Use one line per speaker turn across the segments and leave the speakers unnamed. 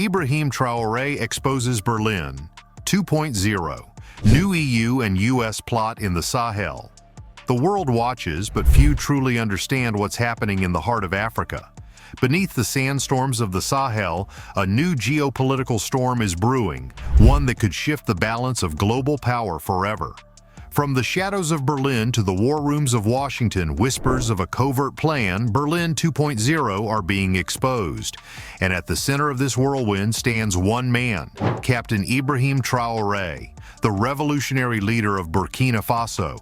Ibrahim Traoré exposes Berlin 2.0, new EU and US plot in the Sahel. The world watches, but few truly understand what's happening in the heart of Africa. Beneath the sandstorms of the Sahel, a new geopolitical storm is brewing, one that could shift the balance of global power forever. From the shadows of Berlin to the war rooms of Washington, whispers of a covert plan, Berlin 2.0 are being exposed. And at the center of this whirlwind stands one man, Captain Ibrahim Traoré, the revolutionary leader of Burkina Faso.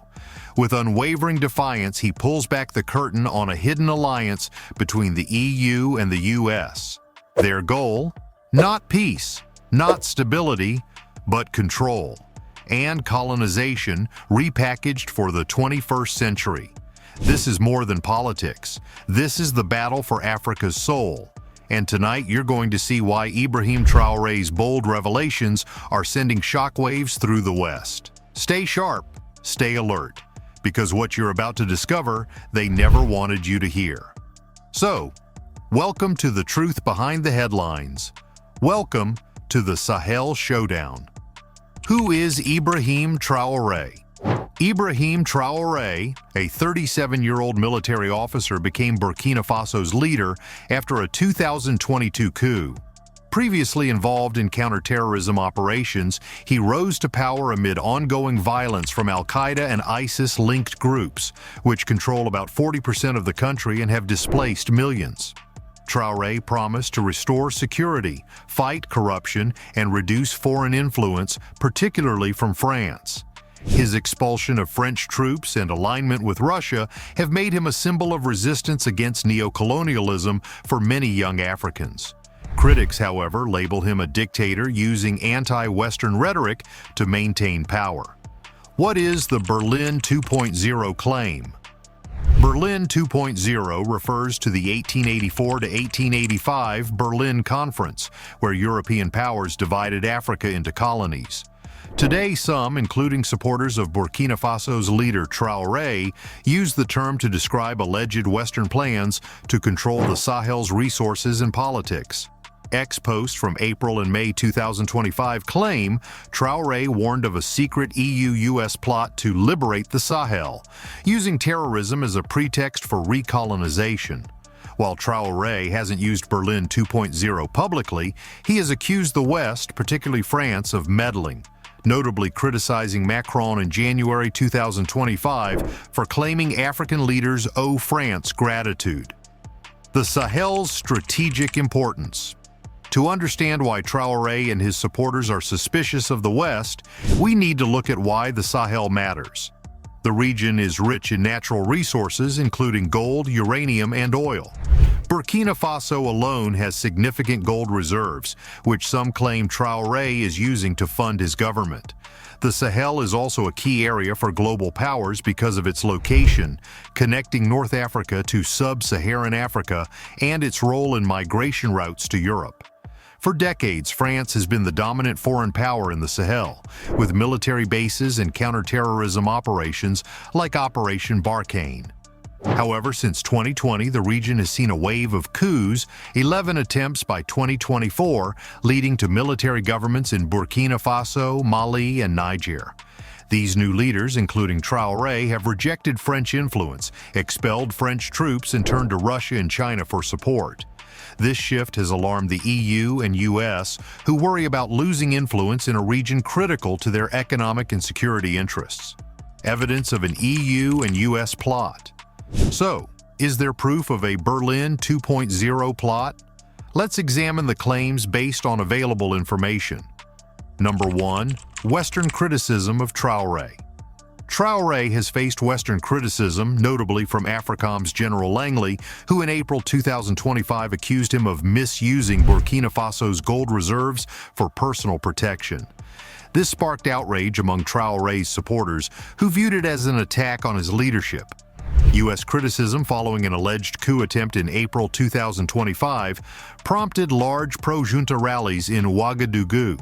With unwavering defiance, he pulls back the curtain on a hidden alliance between the EU and the US. Their goal? Not peace, not stability, but control and colonization repackaged for the 21st century. This is more than politics. This is the battle for Africa's soul. And tonight you're going to see why Ibrahim Traoré's bold revelations are sending shockwaves through the West. Stay sharp, stay alert, because what you're about to discover, they never wanted you to hear. So, welcome to the truth behind the headlines. Welcome to the Sahel Showdown. Who is Ibrahim Traoré? Ibrahim Traoré, a 37-year-old military officer, became Burkina Faso's leader after a 2022 coup. Previously involved in counterterrorism operations, he rose to power amid ongoing violence from al-Qaeda and ISIS-linked groups, which control about 40% of the country and have displaced millions. Traoré promised to restore security, fight corruption, and reduce foreign influence, particularly from France. His expulsion of French troops and alignment with Russia have made him a symbol of resistance against neocolonialism for many young Africans. Critics, however, label him a dictator using anti-Western rhetoric to maintain power. What is the Berlin 2.0 claim? Berlin 2.0 refers to the 1884 to 1885 Berlin Conference, where European powers divided Africa into colonies. Today, some, including supporters of Burkina Faso's leader Traoré, use the term to describe alleged Western plans to control the Sahel's resources and politics. Posts from April and May 2025 claim Traoré warned of a secret EU-US plot to liberate the Sahel, using terrorism as a pretext for recolonization. While Traoré hasn't used Berlin 2.0 publicly, he has accused the West, particularly France, of meddling, notably criticizing Macron in January 2025 for claiming African leaders owe France gratitude. The Sahel's strategic importance. To understand why Traoré and his supporters are suspicious of the West, we need to look at why the Sahel matters. The region is rich in natural resources, including gold, uranium, and oil. Burkina Faso alone has significant gold reserves, which some claim Traoré is using to fund his government. The Sahel is also a key area for global powers because of its location, connecting North Africa to sub-Saharan Africa and its role in migration routes to Europe. For decades, France has been the dominant foreign power in the Sahel, with military bases and counterterrorism operations like Operation Barkhane. However, since 2020, the region has seen a wave of coups, 11 attempts by 2024, leading to military governments in Burkina Faso, Mali, and Niger. These new leaders, including Traoré, have rejected French influence, expelled French troops, and turned to Russia and China for support. This shift has alarmed the EU and US, who worry about losing influence in a region critical to their economic and security interests. Evidence of an EU and US plot. So, is there proof of a Berlin 2.0 plot? Let's examine the claims based on available information. Number 1. Western criticism of Traoré. Traoré has faced Western criticism, notably from AFRICOM's General Langley, who in April 2025 accused him of misusing Burkina Faso's gold reserves for personal protection. This sparked outrage among Traoré's supporters, who viewed it as an attack on his leadership. U.S. criticism following an alleged coup attempt in April 2025 prompted large pro-junta rallies in Ouagadougou.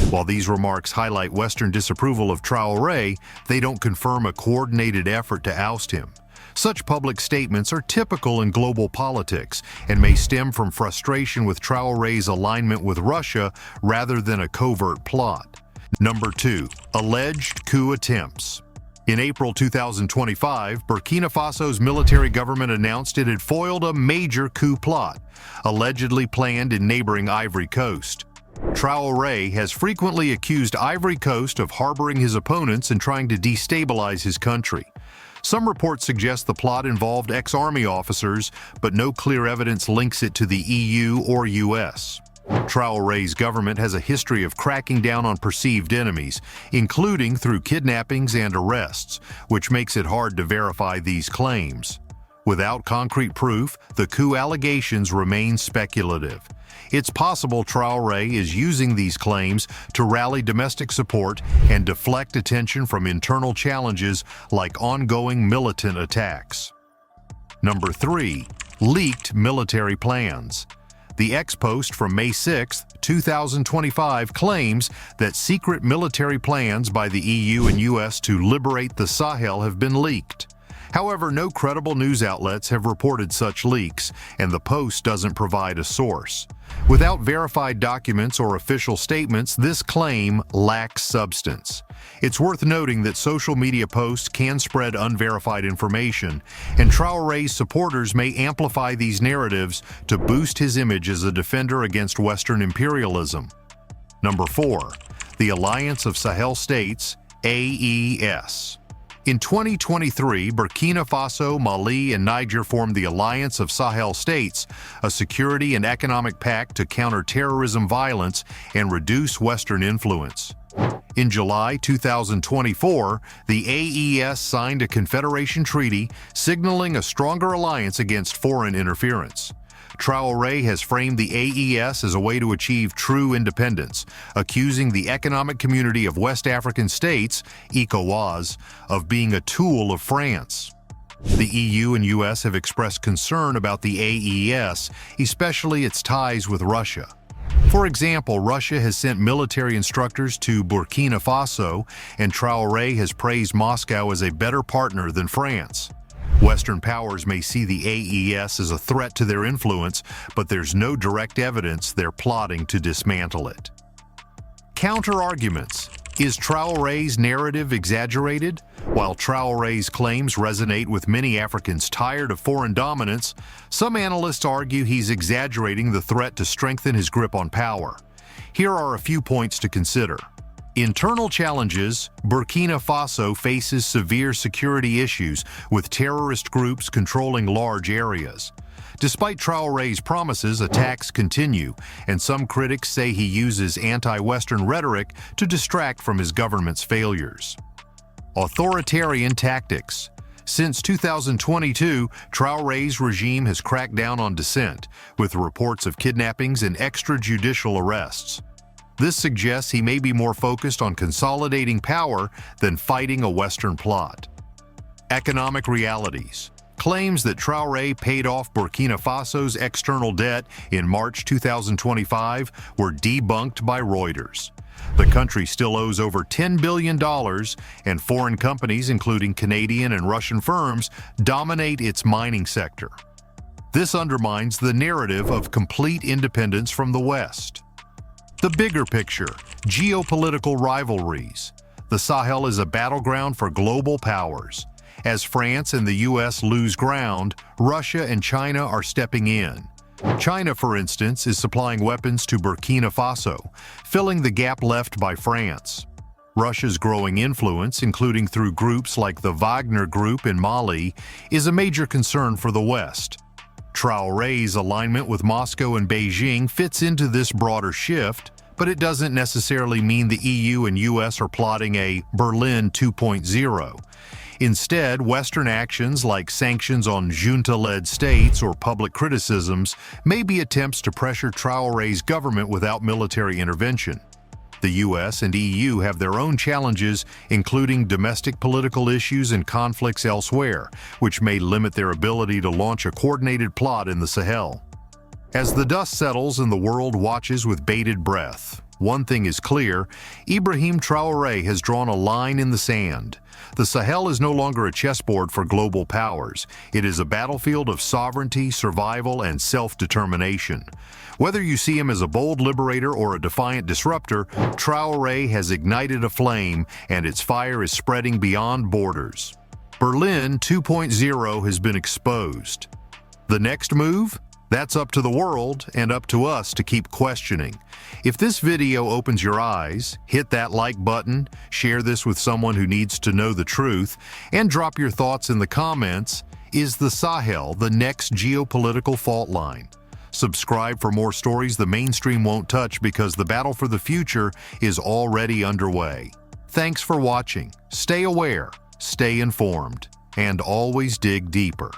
While these remarks highlight Western disapproval of Traoré, they don't confirm a coordinated effort to oust him. Such public statements are typical in global politics and may stem from frustration with Traoré's alignment with Russia rather than a covert plot. Number 2. Alleged coup attempts. In April 2025, Burkina Faso's military government announced it had foiled a major coup plot, allegedly planned in neighboring Ivory Coast. Traoré has frequently accused Ivory Coast of harboring his opponents and trying to destabilize his country. Some reports suggest the plot involved ex-army officers, but no clear evidence links it to the EU or US. Traoré's government has a history of cracking down on perceived enemies, including through kidnappings and arrests, which makes it hard to verify these claims. Without concrete proof, the coup allegations remain speculative. It's possible Traoré is using these claims to rally domestic support and deflect attention from internal challenges like ongoing militant attacks. Number 3. Leaked military plans. The X-Post from May 6, 2025 claims that secret military plans by the EU and US to liberate the Sahel have been leaked. However, no credible news outlets have reported such leaks, and the Post doesn't provide a source. Without verified documents or official statements, this claim lacks substance. It's worth noting that social media posts can spread unverified information, and Traoré's supporters may amplify these narratives to boost his image as a defender against Western imperialism. Number 4. The Alliance of Sahel States, AES. In 2023, Burkina Faso, Mali, and Niger formed the Alliance of Sahel States, a security and economic pact to counter terrorism violence and reduce Western influence. In July 2024, the AES signed a confederation treaty signaling a stronger alliance against foreign interference. Traoré has framed the AES as a way to achieve true independence, accusing the Economic Community of West African States, ECOWAS, of being a tool of France. The EU and US have expressed concern about the AES, especially its ties with Russia. For example, Russia has sent military instructors to Burkina Faso, and Traoré has praised Moscow as a better partner than France. Western powers may see the AES as a threat to their influence, but there's no direct evidence they're plotting to dismantle it. Counter-arguments. Is Traoré's narrative exaggerated? While Traoré's claims resonate with many Africans tired of foreign dominance, some analysts argue he's exaggerating the threat to strengthen his grip on power. Here are a few points to consider. Internal challenges. Burkina Faso faces severe security issues with terrorist groups controlling large areas. Despite Traoré's promises, attacks continue, and some critics say he uses anti-Western rhetoric to distract from his government's failures. Authoritarian tactics. Since 2022, Traoré's regime has cracked down on dissent, with reports of kidnappings and extrajudicial arrests. This suggests he may be more focused on consolidating power than fighting a Western plot. Economic realities. Claims that Traoré paid off Burkina Faso's external debt in March 2025 were debunked by Reuters. The country still owes over $10 billion, and foreign companies, including Canadian and Russian firms, dominate its mining sector. This undermines the narrative of complete independence from the West. The bigger picture, geopolitical rivalries. The Sahel is a battleground for global powers. As France and the US lose ground, Russia and China are stepping in. China, for instance, is supplying weapons to Burkina Faso, filling the gap left by France. Russia's growing influence, including through groups like the Wagner Group in Mali, is a major concern for the West. Traoré's alignment with Moscow and Beijing fits into this broader shift, but it doesn't necessarily mean the EU and US are plotting a Berlin 2.0. Instead, Western actions like sanctions on junta-led states or public criticisms may be attempts to pressure Traoré's government without military intervention. The US and EU have their own challenges, including domestic political issues and conflicts elsewhere, which may limit their ability to launch a coordinated plot in the Sahel. As the dust settles and the world watches with bated breath, one thing is clear: Ibrahim Traoré has drawn a line in the sand. The Sahel is no longer a chessboard for global powers. It is a battlefield of sovereignty, survival, and self-determination. Whether you see him as a bold liberator or a defiant disruptor, Traoré has ignited a flame, and its fire is spreading beyond borders. Berlin 2.0 has been exposed. The next move? That's up to the world and up to us to keep questioning. If this video opens your eyes, hit that like button, share this with someone who needs to know the truth, and drop your thoughts in the comments. Is the Sahel the next geopolitical fault line? Subscribe for more stories the mainstream won't touch, because the battle for the future is already underway. Thanks for watching. Stay aware, stay informed, and always dig deeper.